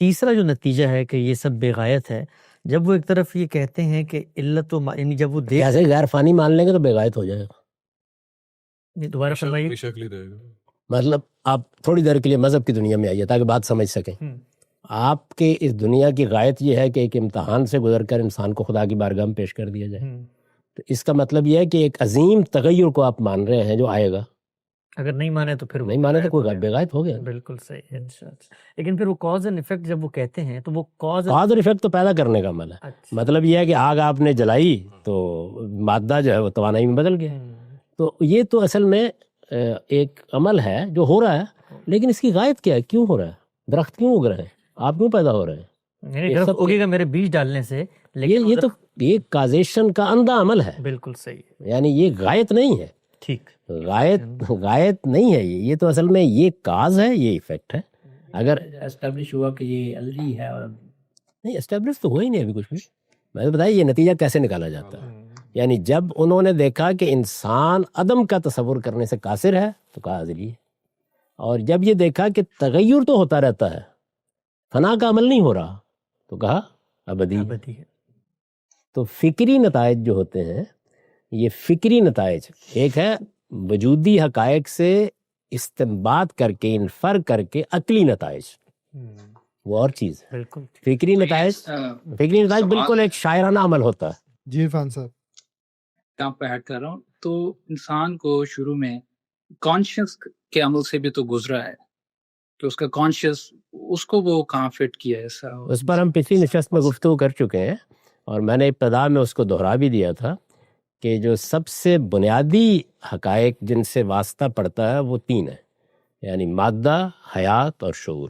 تیسرا جو نتیجہ ہے کہ یہ سب بے غایت ہے، جب وہ ایک طرف یہ کہتے ہیں کہ علت یعنی جب وہ کیسے غیر فانی مان لیں گے تو بے غایت ہو جائے گا. دوبارہ فرمائیے. بے شک رہے گا. مطلب آپ تھوڑی دیر کے لیے مذہب کی دنیا میں آئیے تاکہ بات سمجھ سکیں. آپ کے اس دنیا کی غایت یہ ہے کہ ایک امتحان سے گزر کر انسان کو خدا کی بارگاہ میں پیش کر دیا جائے. تو اس کا مطلب یہ ہے کہ ایک عظیم تغیر کو آپ مان رہے ہیں جو آئے گا. اگر نہیں مانے تو پھر نہیں مانے تو کوئی بے غایت ہو گیا. بالکل صحیح. اچھا لیکن پھر وہ کاز اینڈ ایفیکٹ جب وہ کہتے ہیں تو وہ کاز اور ایفیکٹ تو پیدا کرنے کا عمل ہے. مطلب یہ ہے کہ آگ آپ نے جلائی تو مادہ جو ہے وہ توانائی میں بدل گیا. تو یہ تو اصل میں ایک عمل ہے جو ہو رہا ہے، لیکن اس کی غایت کیا ہے؟ کیوں ہو رہا ہے؟ درخت کیوں اگ رہے ہیں؟ آپ کیوں پیدا ہو رہے ہیں؟ درخت اگے گا میرے بیج ڈالنے سے. لیکن یہ تو یہ کازیشن کا اندھا عمل ہے. بالکل صحیح. یعنی یہ غایت نہیں ہے. ٹھیک. غایت نہیں ہے. یہ تو اصل میں یہ کاز ہے، یہ ایفیکٹ ہے. اگر اسٹیبلش ہوا کہ یہ الری ہے اور نہیں اسٹیبلش تو ہوا ہی نہیں ابھی کچھ بھی. میں بتائیے یہ نتیجہ کیسے نکالا جاتا ہے. یعنی جب انہوں نے دیکھا کہ انسان عدم کا تصور کرنے سے قاصر ہے تو کہا ازلی ہے، اور جب یہ دیکھا کہ تغیر تو ہوتا رہتا ہے، فنا کا عمل نہیں ہو رہا، تو کہا ابدی ہے. تو فکری نتائج جو ہوتے ہیں، یہ فکری نتائج، ایک ہے وجودی حقائق سے استنباط کر کے انفر کر کے عقلی نتائج، وہ اور چیز ہے. بالکل. فکری نتائج بالکل ایک شاعرانہ عمل ہوتا ہے. جی عرفان صاحب کہاں پہ ایڈ کر رہا ہوں. تو انسان کو شروع میں کانشیس کے عمل سے بھی تو گزرا ہے کہ اس کا کانشیس اس کو وہ کہاں فٹ کیا ہے. ایسا اس پر ہم پچھلی نشست میں گفتگو کر چکے ہیں، اور میں نے ابتدا میں اس کو دہرا بھی دیا تھا کہ جو سب سے بنیادی حقائق جن سے واسطہ پڑتا ہے وہ تین ہیں، یعنی مادہ، حیات اور شعور.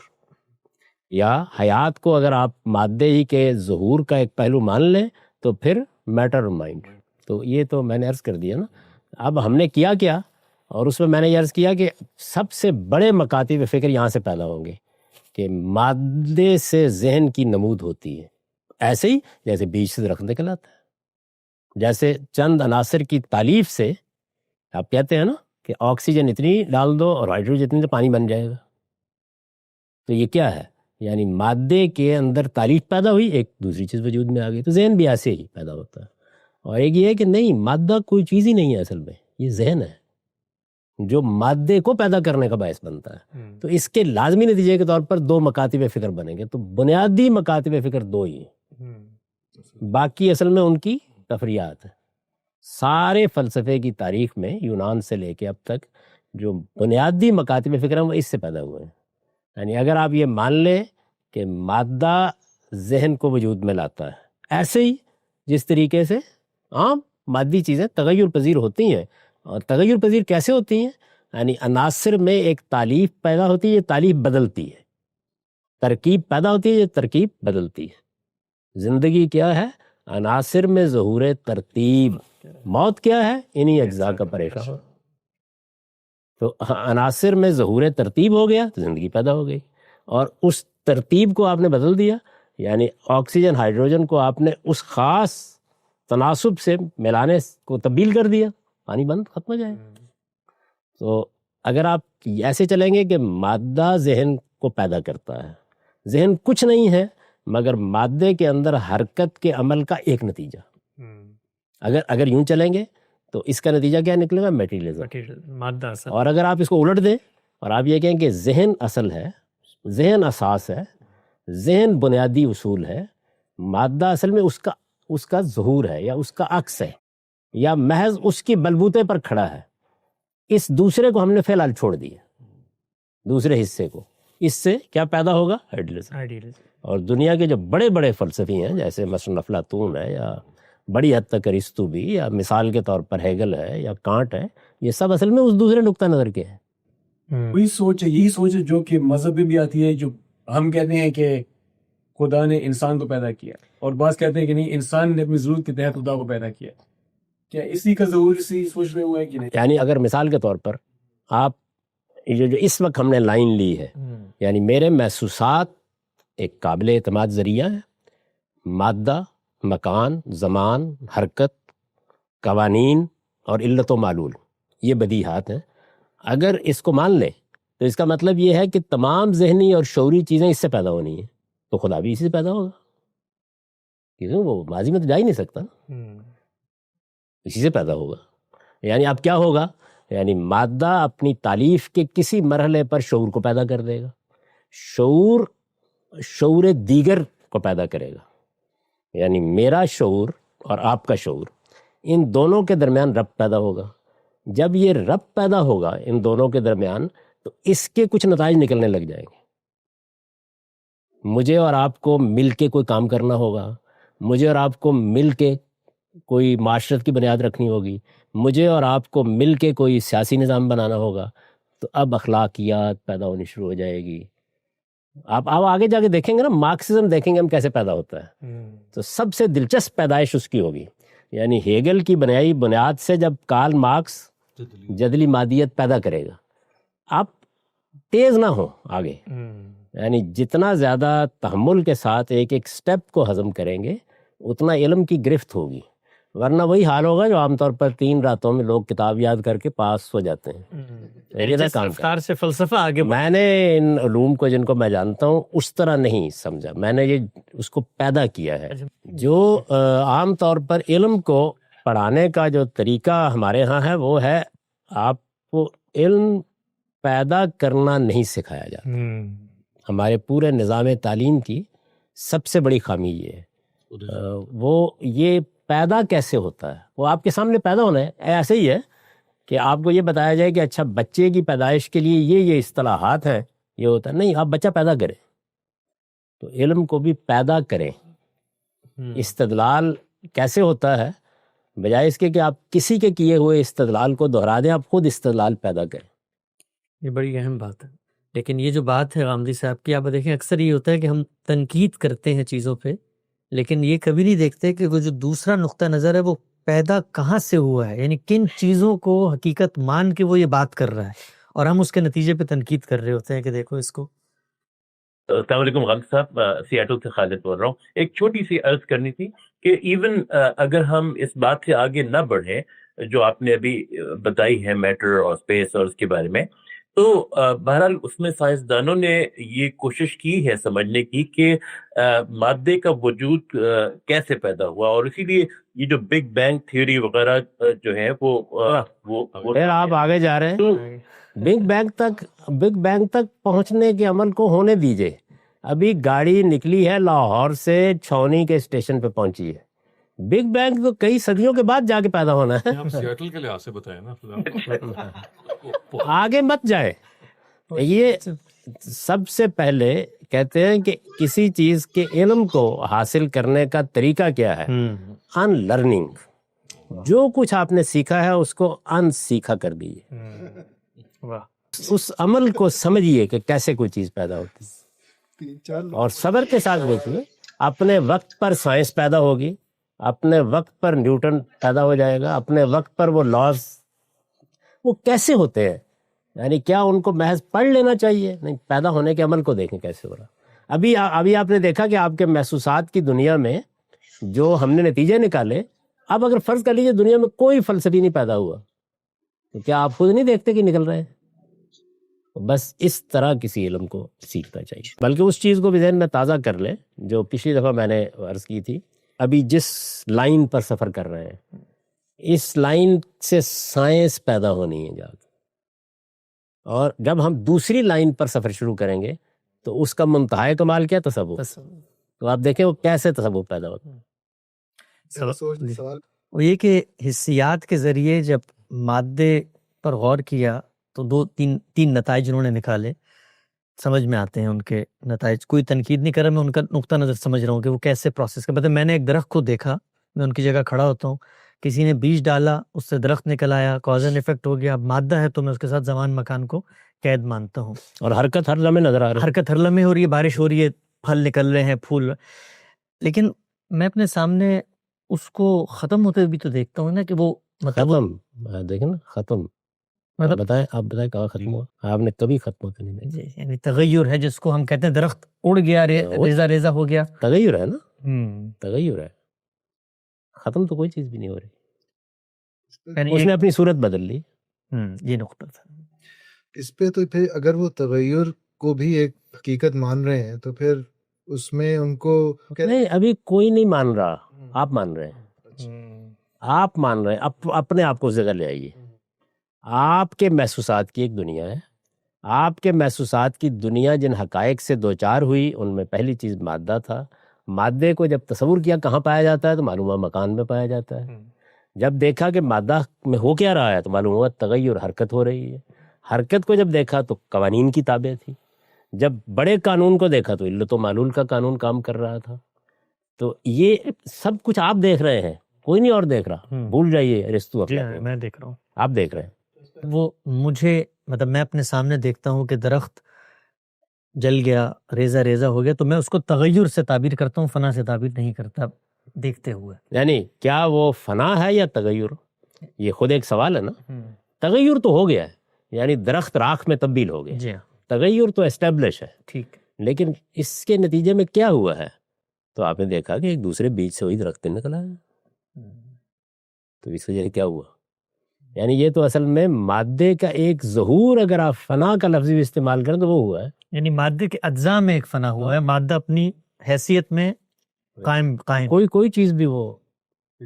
یا حیات کو اگر آپ مادے ہی کے ظہور کا ایک پہلو مان لیں تو پھر میٹر اور مائنڈ. تو یہ تو میں نے عرض کر دیا نا. اب ہم نے کیا اور اس میں میں نے یہ عرض کیا کہ سب سے بڑے مکاتب فکر یہاں سے پیدا ہوں گے کہ مادے سے ذہن کی نمود ہوتی ہے. ایسے ہی جیسے بیج سے درخت نکلاتا ہے، جیسے چند عناصر کی تالیف سے آپ کہتے ہیں نا کہ آکسیجن اتنی ڈال دو اور ہائیڈروجن اتنی تو پانی بن جائے گا. تو یہ کیا ہے؟ یعنی مادے کے اندر تالیف پیدا ہوئی، ایک دوسری چیز وجود میں آ گئی. تو ذہن بھی ایسے ہی پیدا ہوتا ہے. اور ایک یہ ہے کہ نہیں، مادہ کوئی چیز ہی نہیں ہے، اصل میں یہ ذہن ہے جو مادے کو پیدا کرنے کا باعث بنتا ہے. تو اس کے لازمی نتیجے کے طور پر دو مکاتب فکر بنیں گے. تو بنیادی مکاتب فکر دو ہی ہیں، باقی اصل میں ان کی تفریعات ہیں. سارے فلسفے کی تاریخ میں یونان سے لے کے اب تک جو بنیادی مکاتب فکر ہیں وہ اس سے پیدا ہوئے ہیں. یعنی اگر آپ یہ مان لیں کہ مادہ ذہن کو وجود میں لاتا ہے، ایسے ہی جس طریقے سے عام مادی چیزیں تغیر پذیر ہوتی ہیں. اور تغیر پذیر کیسے ہوتی ہیں؟ یعنی عناصر میں ایک تالیف پیدا ہوتی ہے، یہ تالیف بدلتی ہے. ترکیب پیدا ہوتی ہے، یہ ترکیب بدلتی ہے. زندگی کیا ہے؟ عناصر میں ظہور ترتیب. موت کیا ہے؟ انہی اجزاء کا پریشان ہو. تو عناصر میں ظہور ترتیب ہو گیا تو زندگی پیدا ہو گئی. اور اس ترتیب کو آپ نے بدل دیا، یعنی آکسیجن ہائیڈروجن کو آپ نے اس خاص تناسب سے ملانے کو تبدیل کر دیا، پانی بند، ختم ہو جائے. تو اگر آپ ایسے چلیں گے کہ مادہ ذہن کو پیدا کرتا ہے، ذہن کچھ نہیں ہے مگر مادے کے اندر حرکت کے عمل کا ایک نتیجہ. اگر یوں چلیں گے تو اس کا نتیجہ کیا نکلے گا؟ میٹیریلزم، مادہ اصل. اور اگر آپ اس کو الٹ دیں اور آپ یہ کہیں کہ ذہن اصل ہے، ذہن اساس ہے، ذہن بنیادی اصول ہے، مادہ اصل میں اس کا ظہور ہے یا اس کا عکس ہے یا محض اس کی بلبوتے پر کھڑا ہے. اس دوسرے کو ہم نے فی الحال چھوڑ دیا، دوسرے حصے کو. اس سے کیا پیدا ہوگا؟ آئیڈیلزم. اور دنیا کے جو بڑے بڑے فلسفی ہیں جیسے مثلا افلاطون ہے، یا بڑی حد تک ارسطو بھی، یا مثال کے طور پر ہیگل ہے یا کانٹ ہے، یہ سب اصل میں اس دوسرے نقطہ نظر کے ہیں. وہی سوچ ہے، یہی سوچ ہے جو کہ مذہب میں بھی آتی ہے. جو ہم کہتے ہیں کہ خدا نے انسان کو پیدا کیا، اور بعض کہتے ہیں کہ نہیں، انسان نے اپنی ضرورت کے تحت خدا کو پیدا کیا. کیا اسی کا ظہور اسی سوچ میں ہوا ہے کہ نہیں؟ یعنی اگر مثال کے طور پر آپ جو اس وقت ہم نے لائن لی ہے، یعنی میرے محسوسات ایک قابل اعتماد ذریعہ ہے، مادہ، مکان، زمان، حرکت، قوانین اور علت و معلول، یہ بدیہات ہیں. اگر اس کو مان لیں تو اس کا مطلب یہ ہے کہ تمام ذہنی اور شعوری چیزیں اس سے پیدا ہونی ہیں، تو خدا بھی اسی سے پیدا ہوگا، کیوں وہ ماضی میں تو جا ہی نہیں سکتا، اسی سے پیدا ہوگا. یعنی اب کیا ہوگا؟ یعنی مادہ اپنی تالیف کے کسی مرحلے پر شعور کو پیدا کر دے گا، شعور دیگر کو پیدا کرے گا. یعنی میرا شعور اور آپ کا شعور، ان دونوں کے درمیان ربط پیدا ہوگا. جب یہ ربط پیدا ہوگا ان دونوں کے درمیان، تو اس کے کچھ نتائج نکلنے لگ جائیں گے. مجھے اور آپ کو مل کے کوئی کام کرنا ہوگا، مجھے اور آپ کو مل کے کوئی معاشرت کی بنیاد رکھنی ہوگی، مجھے اور آپ کو مل کے کوئی سیاسی نظام بنانا ہوگا. تو اب اخلاقیات پیدا ہونی شروع ہو جائے گی. آپ آگے جا کے دیکھیں گے نا، مارکسزم دیکھیں گے ہم کیسے پیدا ہوتا ہے، تو سب سے دلچسپ پیدائش اس کی ہوگی. یعنی ہیگل کی بنیاد سے جب کارل مارکس جدلی مادیت پیدا کرے گا، آپ تیز نہ ہوں آگے، یعنی جتنا زیادہ تحمل کے ساتھ ایک ایک سٹیپ کو ہضم کریں گے اتنا علم کی گرفت ہوگی. ورنہ وہی حال ہوگا جو عام طور پر 3 راتوں میں لوگ کتاب یاد کر کے پاس ہو جاتے ہیں. جس رفتار سے فلسفہ آگے میں نے ان علوم کو جن کو میں جانتا ہوں اس طرح نہیں سمجھا، میں نے یہ اس کو پیدا کیا ہے. جو عام طور پر علم کو پڑھانے کا جو طریقہ ہمارے ہاں ہے وہ ہے آپ کو علم پیدا کرنا نہیں سکھایا جاتا. ہمارے پورے نظام تعلیم کی سب سے بڑی خامی یہ ہے. وہ یہ پیدا کیسے ہوتا ہے، وہ آپ کے سامنے پیدا ہونا ہے. ایسے ہی ہے کہ آپ کو یہ بتایا جائے کہ اچھا بچے کی پیدائش کے لیے یہ اصطلاحات ہیں، یہ ہوتا ہے. نہیں، آپ بچہ پیدا کریں، تو علم کو بھی پیدا کریں. استدلال کیسے ہوتا ہے؟ بجائے اس کے کہ آپ کسی کے کیے ہوئے استدلال کو دہرا دیں، آپ خود استدلال پیدا کریں. یہ بڑی اہم بات ہے. لیکن یہ جو بات ہے غامدی صاحب کی، آپ دیکھیں اکثر یہ ہوتا ہے کہ ہم تنقید کرتے ہیں چیزوں پہ، لیکن یہ کبھی نہیں دیکھتے کہ وہ جو دوسرا نقطہ نظر ہے وہ پیدا کہاں سے ہوا ہے، یعنی کن چیزوں کو حقیقت مان کے وہ یہ بات کر رہا ہے، اور ہم اس کے نتیجے پہ تنقید کر رہے ہوتے ہیں کہ دیکھو اس کو. السلام علیکم غالب صاحب، سیاٹل سے خالد بول رہا ہوں. ایک چھوٹی سی عرض کرنی تھی کہ ایون اگر ہم اس بات سے آگے نہ بڑھیں جو آپ نے ابھی بتائی ہے میٹر اور اسپیس اور اس کے بارے میں، تو بہرحال اس میں سائنسدانوں نے یہ کوشش کی ہے سمجھنے کی کہ مادے کا وجود کیسے پیدا ہوا، اور اسی لیے یہ جو بگ بینگ تھیوری وغیرہ جو ہے وہ پھر آپ آگے جا رہے ہیں. بگ بینگ تک پہنچنے کے عمل کو ہونے دیجئے. ابھی گاڑی نکلی ہے لاہور سے چھاؤنی کے اسٹیشن پہ پہنچی ہے. بگ بینگ تو کئی صدیوں کے بعد جا کے پیدا ہونا ہے. آپ سیاٹل کے لحاظ سے بتائیں نا، آگے مت جائے. یہ سب سے پہلے کہتے ہیں کہ کسی چیز کے علم کو حاصل کرنے کا طریقہ کیا ہے؟ In learning. جو کچھ آپ نے سیکھا ہے اس کو ان سیکھا کر دیجیے. اس عمل کو سمجھیے کہ کیسے کوئی چیز پیدا ہوتی ہے، اور صبر کے ساتھ دیکھیے. اپنے وقت پر سائنس پیدا ہوگی، اپنے وقت پر نیوٹن پیدا ہو جائے گا، اپنے وقت پر وہ لاز. وہ کیسے ہوتے ہیں؟ یعنی کیا ان کو محض پڑھ لینا چاہیے؟ نہیں، پیدا ہونے کے عمل کو دیکھیں کیسے ہو رہا. ابھی آپ نے دیکھا کہ آپ کے محسوسات کی دنیا میں جو ہم نے نتیجے نکالے، اب اگر فرض کر لیجیے دنیا میں کوئی فلسفی نہیں پیدا ہوا، تو کیا آپ خود نہیں دیکھتے کہ نکل رہے ہیں؟ بس اس طرح کسی علم کو سیکھنا چاہیے. بلکہ اس چیز کو بھی ذہن میں تازہ کر لیں جو پچھلی دفعہ میں نے عرض کی تھی. ابھی جس لائن پر سفر کر رہے ہیں، اس لائن سے سائنس پیدا ہونی ہے جا کے، اور جب ہم دوسری لائن پر سفر شروع کریں گے تو اس کا منتہا کمال کیا؟ تصور. تو آپ دیکھیں وہ کیسے تصور پیدا ہوتا ہے. سوال وہ یہ کہ حسیات کے ذریعے جب مادے پر غور کیا تو تین نتائج انہوں نے نکالے، سمجھ میں آتے ہیں ان کے نتائج. کوئی تنقید نہیں کر رہا، میں ان کا نقطہ نظر سمجھ رہا ہوں کہ وہ کیسے پروسیس کر. میں نے ایک درخت کو دیکھا، میں ان کی جگہ کھڑا ہوتا ہوں، کسی نے بیج ڈالا، اس سے درخت نکل آیا، کاز اینڈ ایفیکٹ ہو گیا. اب مادہ ہے تو میں اس کے ساتھ زمان مکان کو قید مانتا ہوں، اور حرکت ہر لمحے نظر آ رہی ہے. حرکت ہر لمحے ہو رہی ہے، بارش ہو رہی ہے، پھل نکل رہے ہیں، پھول. لیکن میں اپنے سامنے اس کو ختم ہوتے بھی تو دیکھتا ہوں نا کہ وہ ختم. دیکھیں نا ختم، مطلب آپ بتائیں کہاں ختم ہوا؟ آپ نے کبھی ختم ہوتے نہیں دیکھا. یعنی تغیر ہے جس کو ہم کہتے ہیں درخت اڑ گیا، ریزہ ریزہ ہو گیا. تغیر ہے نا، تغیر ہے. ختم تو کوئی چیز بھی نہیں ہو رہی. یعنی اس نے اپنی صورت بدل لی. یہ نقطہ تھا. اس پہ تو پھر اگر وہ تغیر کو بھی ایک حقیقت مان رہے ہیں تو پھر اس میں ان کو نہیں، ابھی کوئی نہیں مان رہا، آپ مان رہے ہیں. آپ مان رہے ہیں، اپنے آپ کو اس جگہ لے آئیے. آپ کے محسوسات کی ایک دنیا ہے. آپ کے محسوسات کی دنیا جن حقائق سے دوچار ہوئی ان میں پہلی چیز مادہ تھا. مادے کو جب تصور کیا کہاں پایا جاتا ہے تو معلوم ہوا مکان میں پایا جاتا ہے. جب دیکھا کہ مادہ میں ہو کیا رہا ہے تو معلوم ہوا تغیر، حرکت ہو رہی ہے. حرکت کو جب دیکھا تو قوانین کی تابع تھی. جب بڑے قانون کو دیکھا تو علت و معلول کا قانون کام کر رہا تھا. تو یہ سب کچھ آپ دیکھ رہے ہیں، کوئی نہیں اور دیکھ رہا. بھول جائیے ارسطو اپنے کو. میں دیکھ رہا ہوں، آپ دیکھ رہے ہیں. وہ مجھے مطلب میں اپنے سامنے دیکھتا ہوں کہ درخت جل گیا، ریزہ ریزہ ہو گیا، تو میں اس کو تغیر سے تعبیر کرتا ہوں، فنا سے تعبیر نہیں کرتا دیکھتے ہوئے. یعنی کیا وہ فنا ہے یا تغیر؟ یہ خود ایک سوال ہے نا. تغیر تو ہو گیا ہے، یعنی درخت راکھ میں تبدیل ہو گیا. جی ہاں، تغیر تو اسٹیبلش ہے. ٹھیک. لیکن اس کے نتیجے میں کیا ہوا ہے تو آپ نے دیکھا کہ ایک دوسرے بیج سے وہی درخت نکلا ہے. تو اس وجہ سے کیا ہوا؟ یعنی یہ تو اصل میں مادے کا ایک ظہور، اگر آپ فنا کا لفظ بھی استعمال کریں تو وہ ہوا ہے. یعنی مادے کے اجزاء میں ایک فنا ہوا ہے، مادہ اپنی حیثیت میں قائم. کوئی چیز بھی وہ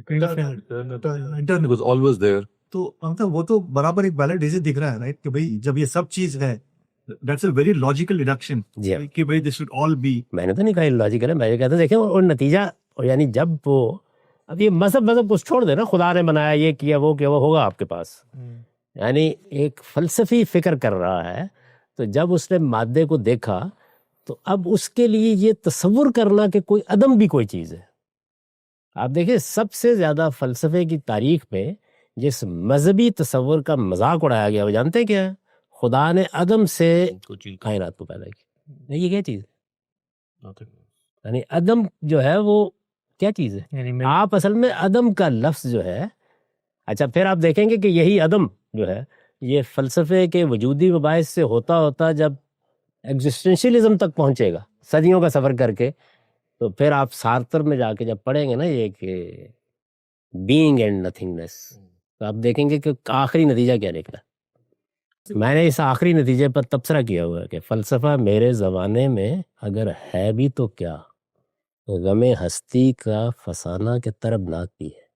Internet was always there. تو مطلب وہ تو برابر ایک بیلنس ایسے دکھ رہا ہے رائٹ کہ بھائی جب یہ سب چیز ہے that's a very logical deduction جی ہاں. کہ بھائی دس شوڈ آل بی. میں نے تو نہیں کہا لاجیکل ہے، میں یہ کہتا ہوں دیکھیں اور نتیجہ، یعنی جب وہ اب یہ مذہب کچھ چھوڑ دے نا، خدا نے بنایا، یہ کیا وہ کیا، وہ ہوگا آپ کے پاس. یعنی ایک فلسفی فکر کر رہا ہے. تو جب اس نے مادے کو دیکھا تو اب اس کے لیے یہ تصور کرنا کہ کوئی عدم بھی کوئی چیز ہے. آپ دیکھیں سب سے زیادہ فلسفے کی تاریخ میں جس مذہبی تصور کا مذاق اڑایا گیا وہ جانتے کیا ہے؟ خدا نے عدم سے کائنات کو پیدا کیا. یہ کیا چیز ہے؟ یعنی عدم جو ہے وہ کیا چیز ہے؟ یعنی آپ اصل میں عدم کا لفظ جو ہے، اچھا پھر آپ دیکھیں گے کہ یہی عدم جو ہے یہ فلسفے کے وجودی مباحث سے ہوتا ہوتا جب ایگزسٹنشیلزم تک پہنچے گا صدیوں کا سفر کر کے، تو پھر آپ سارتر میں جا کے جب پڑھیں گے نا یہ کہ بینگ اینڈ نتھنگنیس، تو آپ دیکھیں گے کہ آخری نتیجہ کیا نکلا. میں نے اس آخری نتیجے پر تبصرہ کیا ہوا ہے کہ فلسفہ میرے زمانے میں اگر ہے بھی تو کیا، غم ہستی کا فسانہ کے طرب ناک بھی ہے.